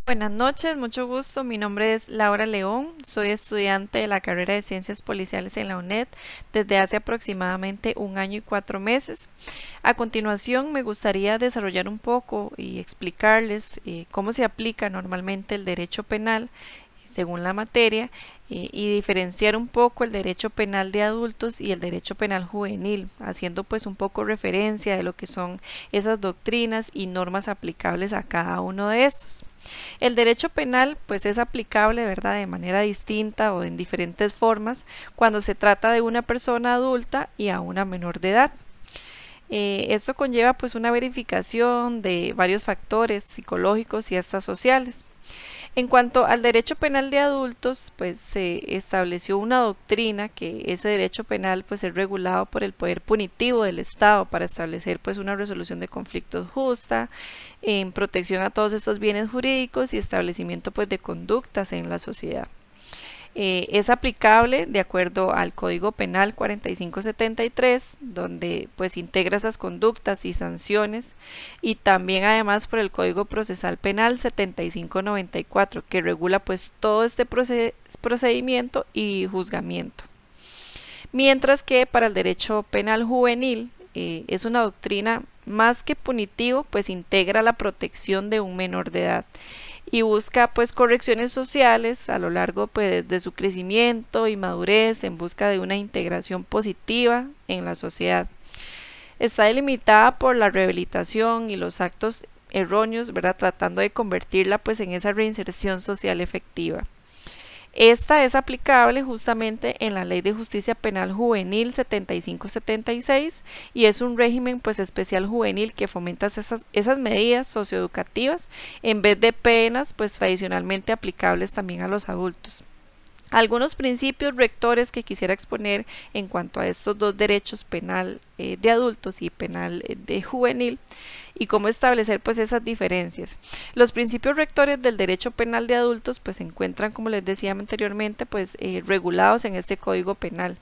Buenas noches, mucho gusto. Mi nombre es Laura León. Soy estudiante de la carrera de Ciencias Policiales en la UNED desde hace aproximadamente 1 año y 4 meses. A continuación, me gustaría desarrollar un poco y explicarles cómo se aplica normalmente el derecho penal según la materia y diferenciar un poco el derecho penal de adultos y el derecho penal juvenil, haciendo pues un poco referencia de lo que son esas doctrinas y normas aplicables a cada uno de estos. El derecho penal pues es aplicable, ¿verdad?, de manera distinta o en diferentes formas cuando se trata de una persona adulta y a una menor de edad. Esto conlleva pues una verificación de varios factores psicológicos y hasta sociales. En cuanto al derecho penal de adultos, pues se estableció una doctrina que ese derecho penal pues es regulado por el poder punitivo del Estado para establecer pues una resolución de conflictos justa, en protección a todos estos bienes jurídicos y establecimiento pues de conductas en la sociedad. Es aplicable de acuerdo al Código Penal 4573, donde pues integra esas conductas y sanciones, y también además por el Código Procesal Penal 7594, que regula pues todo este procedimiento y juzgamiento. Mientras que para el derecho penal juvenil es una doctrina más que punitivo, pues integra la protección de un menor de edad y busca pues correcciones sociales a lo largo pues de su crecimiento y madurez en busca de una integración positiva en la sociedad. Está delimitada por la rehabilitación y los actos erróneos, ¿verdad?, tratando de convertirla pues en esa reinserción social efectiva. Esta es aplicable justamente en la Ley de Justicia Penal Juvenil 7576 y es un régimen pues especial juvenil que fomenta esas medidas socioeducativas en vez de penas pues tradicionalmente aplicables también a los adultos. Algunos principios rectores que quisiera exponer en cuanto a estos dos derechos, penal de adultos y penal de juvenil, y cómo establecer pues esas diferencias. Los principios rectores del derecho penal de adultos pues se encuentran, como les decía anteriormente, pues regulados en este Código Penal,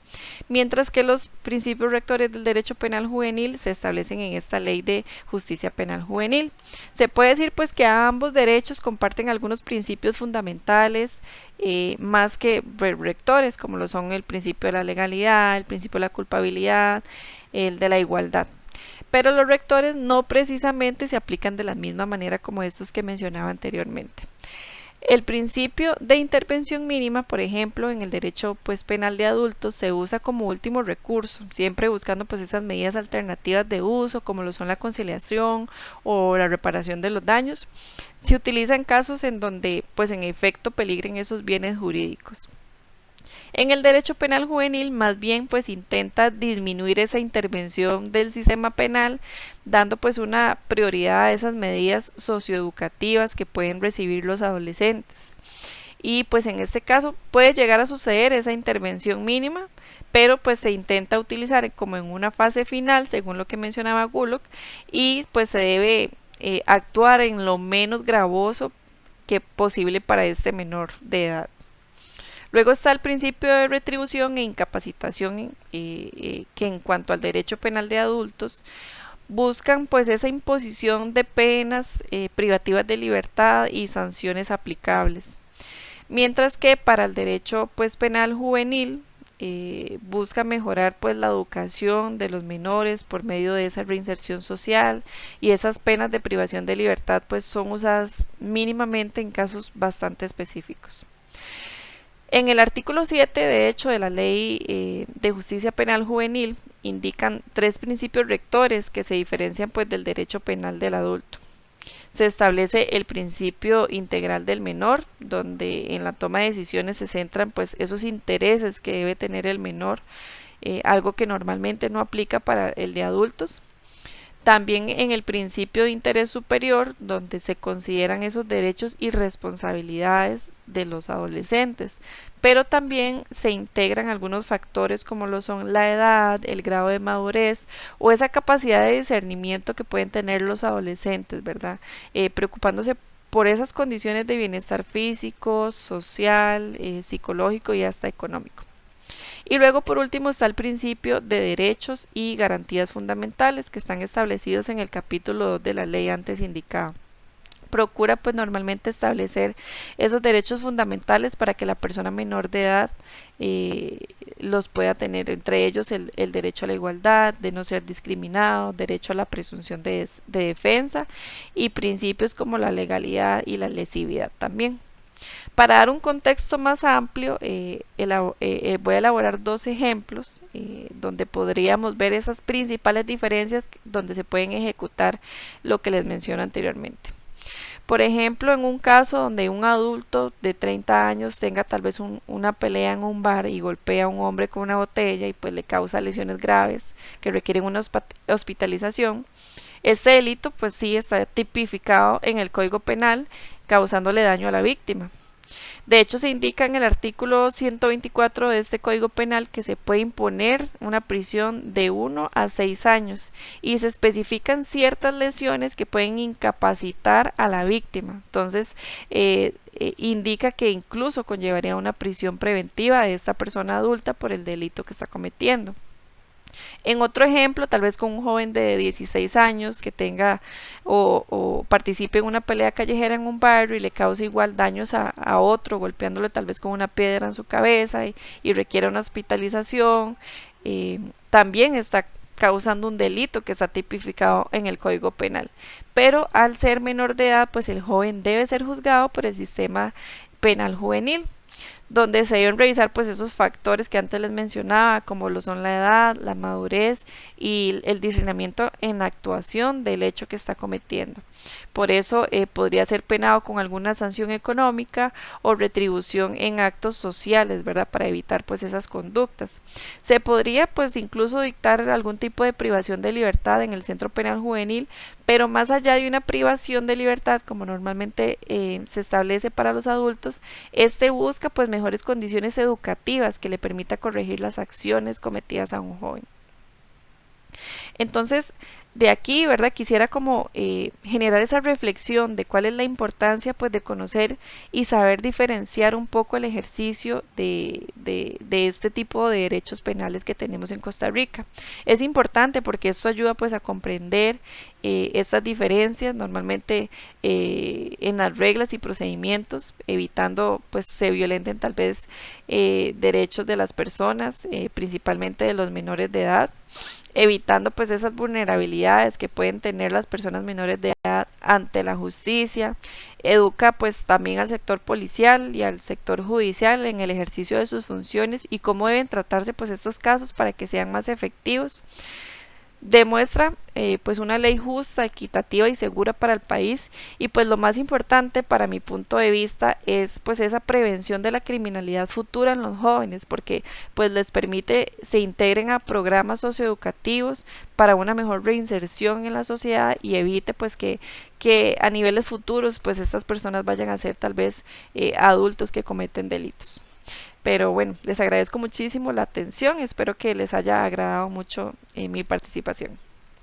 mientras que los principios rectores del derecho penal juvenil se establecen en esta Ley de Justicia Penal Juvenil. Se puede decir pues que ambos derechos comparten algunos principios fundamentales, más que rectores, como lo son el principio de la legalidad, el principio de la culpabilidad, el de la igualdad. Pero los rectores no precisamente se aplican de la misma manera como estos que mencionaba anteriormente. El principio de intervención mínima, por ejemplo, en el derecho pues penal de adultos se usa como último recurso, siempre buscando pues esas medidas alternativas de uso, como lo son la conciliación o la reparación de los daños. Se utiliza en casos en donde pues en efecto peligren esos bienes jurídicos. En el derecho penal juvenil más bien pues intenta disminuir esa intervención del sistema penal, dando pues una prioridad a esas medidas socioeducativas que pueden recibir los adolescentes. Y pues en este caso puede llegar a suceder esa intervención mínima, pero pues se intenta utilizar como en una fase final, según lo que mencionaba Gulock, y pues se debe actuar en lo menos gravoso que posible para este menor de edad. Luego está el principio de retribución e incapacitación, que en cuanto al derecho penal de adultos buscan pues esa imposición de penas privativas de libertad y sanciones aplicables. Mientras que para el derecho pues penal juvenil busca mejorar pues la educación de los menores por medio de esa reinserción social, y esas penas de privación de libertad pues son usadas mínimamente en casos bastante específicos. En el artículo 7, de hecho, de la Ley de Justicia Penal Juvenil, indican tres principios rectores que se diferencian pues del derecho penal del adulto. Se establece el principio integral del menor, donde en la toma de decisiones se centran pues esos intereses que debe tener el menor, algo que normalmente no aplica para el de adultos. También en el principio de interés superior, donde se consideran esos derechos y responsabilidades de los adolescentes, pero también se integran algunos factores como lo son la edad, el grado de madurez o esa capacidad de discernimiento que pueden tener los adolescentes, ¿verdad? Preocupándose por esas condiciones de bienestar físico, social, psicológico y hasta económico. Y luego por último está el principio de derechos y garantías fundamentales que están establecidos en el capítulo 2 de la ley antes indicada. procura pues normalmente establecer esos derechos fundamentales para que la persona menor de edad eh, los pueda tener, entre ellos el derecho a la igualdad, de no ser discriminado, derecho a la presunción de defensa y principios como la legalidad y la lesividad también. Para dar un contexto más amplio, voy a elaborar dos ejemplos donde podríamos ver esas principales diferencias donde se pueden ejecutar lo que les menciono anteriormente. Por ejemplo, en un caso donde un adulto de 30 años tenga tal vez una pelea en un bar y golpea a un hombre con una botella y pues le causa lesiones graves que requieren una hospitalización, este delito pues sí está tipificado en el Código Penal causándole daño a la víctima. De hecho, se indica en el artículo 124 de este Código Penal que se puede imponer una prisión de 1 a 6 años y se especifican ciertas lesiones que pueden incapacitar a la víctima. Entonces, indica que incluso conllevaría una prisión preventiva de esta persona adulta por el delito que está cometiendo. En otro ejemplo, tal vez con un joven de 16 años que tenga o participe en una pelea callejera en un barrio y le cause igual daños a otro, golpeándole tal vez con una piedra en su cabeza y requiere una hospitalización, también está causando un delito que está tipificado en el Código Penal. Pero al ser menor de edad, pues el joven debe ser juzgado por el sistema penal juvenil, donde se deben revisar pues esos factores que antes les mencionaba, como lo son la edad, la madurez y el discernimiento en la actuación del hecho que está cometiendo. Por eso podría ser penado con alguna sanción económica o retribución en actos sociales, ¿verdad? Para evitar pues esas conductas. Se podría pues incluso dictar algún tipo de privación de libertad en el centro penal juvenil, pero más allá de una privación de libertad, como normalmente se establece para los adultos, este busca pues mejores condiciones educativas que le permita corregir las acciones cometidas a un joven. Entonces, de aquí, ¿verdad? Quisiera como generar esa reflexión de cuál es la importancia pues de conocer y saber diferenciar un poco el ejercicio de este tipo de derechos penales que tenemos en Costa Rica. Es importante porque esto ayuda pues a comprender estas diferencias normalmente en las reglas y procedimientos, evitando pues se violenten tal vez derechos de las personas, principalmente de los menores de edad, evitando pues esas vulnerabilidades que pueden tener las personas menores de edad ante la justicia. Educa pues también al sector policial y al sector judicial en el ejercicio de sus funciones y cómo deben tratarse pues estos casos para que sean más efectivos. Demuestra pues una ley justa, equitativa y segura para el país, y pues lo más importante para mi punto de vista es pues esa prevención de la criminalidad futura en los jóvenes, porque pues les permite se integren a programas socioeducativos para una mejor reinserción en la sociedad y evite pues que a niveles futuros pues estas personas vayan a ser tal vez adultos que cometen delitos. Pero bueno, les agradezco muchísimo la atención, espero que les haya agradado mucho mi participación.